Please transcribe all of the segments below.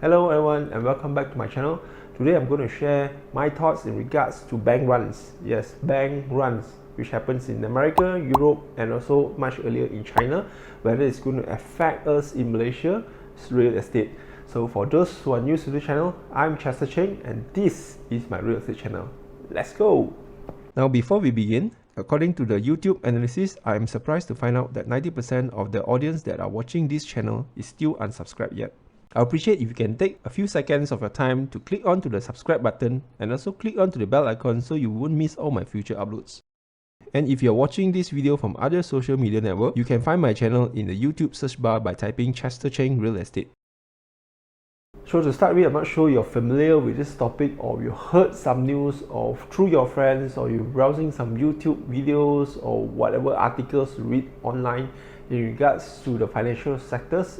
Hello everyone and welcome back to my channel. Today I'm going to share my thoughts in regards to bank runs. Yes, bank runs, which happens in America, Europe and also much earlier in China, whether it's going to affect us in Malaysia's real estate. So for those who are new to the channel, I'm Cheng and this is my real estate channel. Let's go! Now before we begin, according to the YouTube analysis, I am surprised to find out that 90% of the audience that are watching this channel is still unsubscribed yet. I appreciate if you can take a few seconds of your time to click onto the subscribe button and also click onto the bell icon so you won't miss all my future uploads. And if you're watching this video from other social media network, you can find my channel in the YouTube search bar by typing Cheng Real Estate. So to start with, I'm not sure you're familiar with this topic or you heard some news or through your friends or you're browsing some YouTube videos or whatever articles you read online in regards to the financial sectors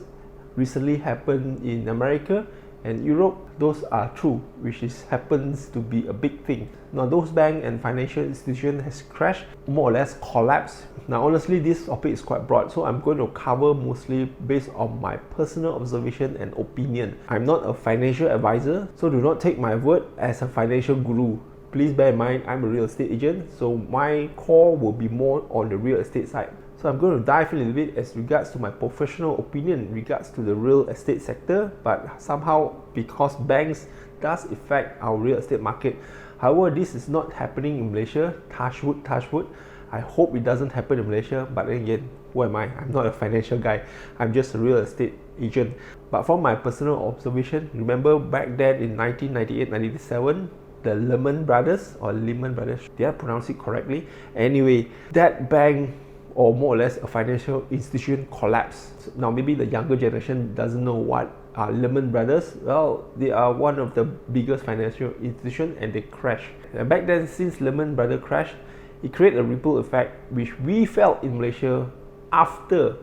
recently happened in America and Europe. Those are true, which happens to be a big thing. Now those bank and financial institution has crashed, more or less collapsed. Now honestly, this topic is quite broad, so I'm going to cover mostly based on my personal observation and opinion. I'm not a financial advisor, so do not take my word as a financial guru. Please bear in mind, I'm a real estate agent, so my core will be more on the real estate side. So I'm going to dive in a little bit as regards to my professional opinion in regards to the real estate sector, but somehow because banks does affect our real estate market. However, this is not happening in Malaysia. Touch wood, touch wood. I hope it doesn't happen in Malaysia, but then again, who am I? I'm not a financial guy. I'm just a real estate agent. But from my personal observation, remember back then in 1998-97, the Lehman Brothers, did I pronounce it correctly? Anyway, that bank or more or less a financial institution collapse. Now maybe the younger generation doesn't know what are Lehman Brothers. Well, they are one of the biggest financial institutions and they crashed. And back then, since Lehman Brothers crashed, it created a ripple effect which we felt in Malaysia after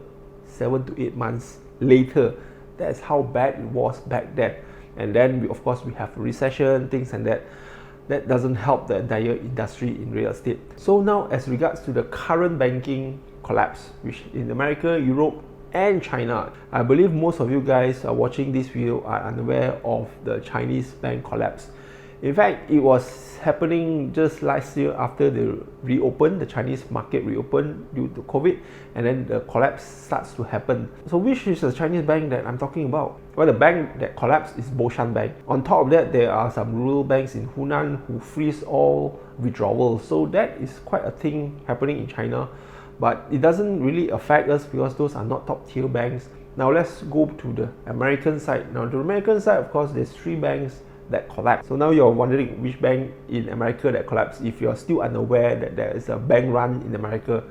7 to 8 months later. That's how bad it was back then. And then of course we have a recession, things like that. That doesn't help the entire industry in real estate. So now as regards to the current banking collapse, which in America, Europe and China, I believe most of you guys are watching this video are unaware of the Chinese bank collapse. In fact, it was happening just last year after they reopened, the Chinese market reopened due to COVID, and then the collapse starts to happen. So which is the Chinese bank that I'm talking about? Well, the bank that collapsed is Boshan Bank. On top of that, there are some rural banks in Hunan who freeze all withdrawals. So that is quite a thing happening in China, but it doesn't really affect us because those are not top tier banks. Now let's go to the American side. Now the American side, of course, there's 3 banks that collapsed. So now you're wondering which bank in America that collapsed. If you're still unaware that there is a bank run in America,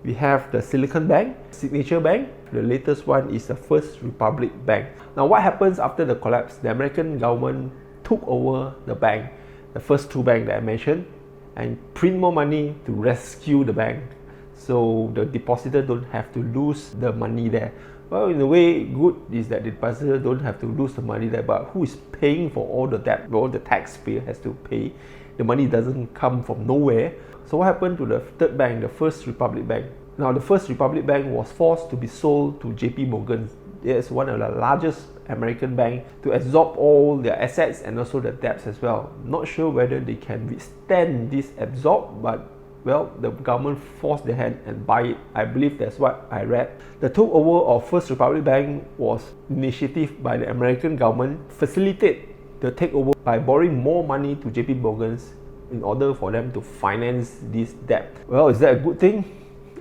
we have the Silicon Bank, Signature Bank. The latest one is the First Republic Bank. Now what happens after the collapse? The American government took over the bank, the first 2 banks that I mentioned, and print more money to rescue the bank. So the depositor don't have to lose the money there. Well, in a way, good is that the depositor don't have to lose the money there, but who is paying for all the debt? Well, the taxpayer has to pay. The money doesn't come from nowhere. So what happened to the third bank, the First Republic Bank? Now, the First Republic Bank was forced to be sold to JP Morgan. It's one of the largest American banks to absorb all their assets and also the debts as well. Not sure whether they can withstand this absorb, but well, the government forced their hand and buy it. I believe that's what I read. The takeover of First Republic Bank was initiative by the American government, facilitate the takeover by borrowing more money to JP Morgans in order for them to finance this debt. Well, is that a good thing?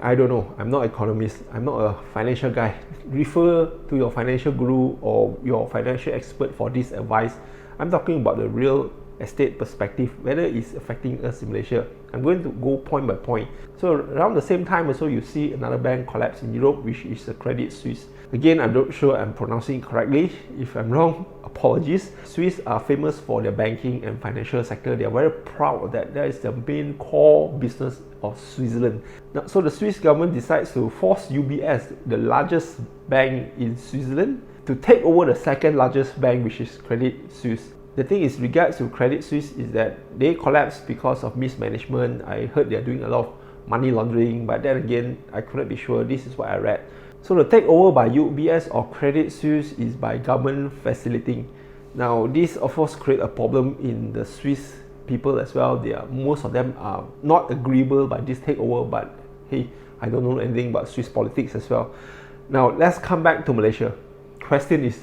I don't know. I'm not an economist. I'm not a financial guy. Refer to your financial guru or your financial expert for this advice. I'm talking about the real estate perspective, whether it's affecting us in Malaysia. I'm going to go point by point. So around the same time also, you see another bank collapse in Europe, which is the Credit Suisse. Again, I'm not sure I'm pronouncing it correctly. If I'm wrong, apologies. Swiss are famous for their banking and financial sector. They are very proud of that. That is the main core business of Switzerland. Now, so the Swiss government decides to force UBS, the largest bank in Switzerland, to take over the second largest bank, which is Credit Suisse. The thing is, regards to Credit Suisse, is that they collapsed because of mismanagement. I heard they're doing a lot of money laundering, but then again, I couldn't be sure. This is what I read. So the takeover by UBS or Credit Suisse is by government facilitating. Now this of course create a problem in the Swiss people as well. Most of them are not agreeable by this takeover, but hey, I don't know anything about Swiss politics as well. Now let's come back to Malaysia. Question is,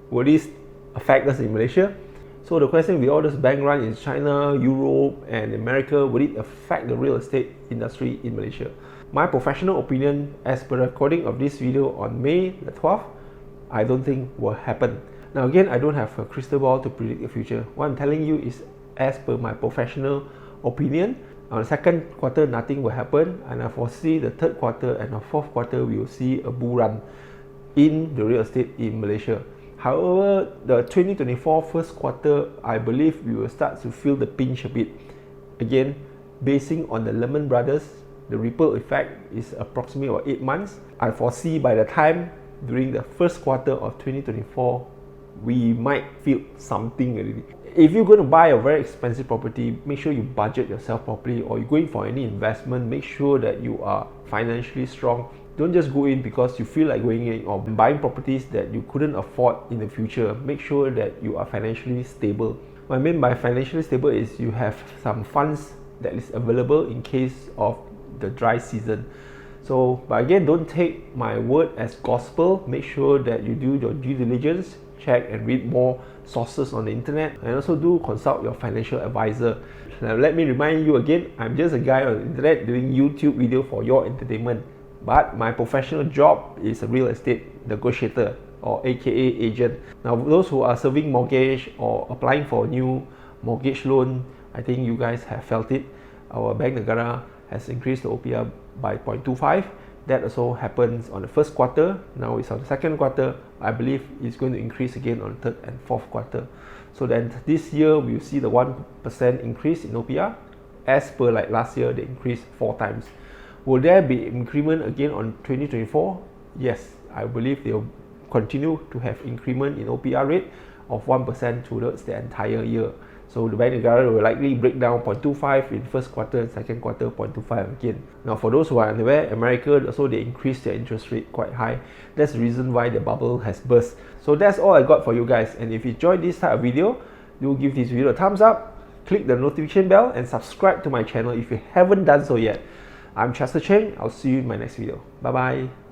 will this affect us in Malaysia? So the question with all this bank run in China, Europe and America, will it affect the real estate industry in Malaysia? My professional opinion, as per recording of this video on May the 12th, I don't think will happen. Now again, I don't have a crystal ball to predict the future. What I'm telling you is as per my professional opinion. On the second quarter, nothing will happen, and I foresee the third quarter and the fourth quarter we will see a bull run in the real estate in Malaysia. However, the 2024 first quarter, I believe we will start to feel the pinch a bit. Again, basing on the Lehman Brothers, the ripple effect is approximately about 8 months. I foresee by the time during the first quarter of 2024, we might feel something already. If you're going to buy a very expensive property, make sure you budget yourself properly, or you're going for any investment, make sure that you are financially strong. Don't just go in because you feel like going in or buying properties that you couldn't afford in the future. Make sure that you are financially stable. What I mean by financially stable is you have some funds that is available in case of the dry season. So, but again, don't take my word as gospel. Make sure that you do your due diligence, check and read more sources on the internet, and also do consult your financial advisor. Now let me remind you again, I'm just a guy on the internet doing YouTube video for your entertainment, but my professional job is a real estate negotiator, or aka agent. Now those who are serving mortgage or applying for a new mortgage loan, I think you guys have felt it. Our Bank Negara has increased the OPR by 0.25. That also happens on the first quarter. Now it's on the second quarter. I believe it's going to increase again on the third and fourth quarter. So then this year we'll see the 1% increase in OPR. As per like last year, they increased 4 times. Will there be increment again on 2024? Yes, I believe they'll continue to have increment in OPR rate of 1% towards the entire year. So the Bank Negara will likely break down 0.25 in first quarter and second quarter 0.25 again. Now for those who are unaware, America also they increased their interest rate quite high. That's the reason why the bubble has burst. So that's all I got for you guys. And if you enjoyed this type of video, do give this video a thumbs up, click the notification bell and subscribe to my channel if you haven't done so yet. I'm Cheng. I'll see you in my next video. Bye bye.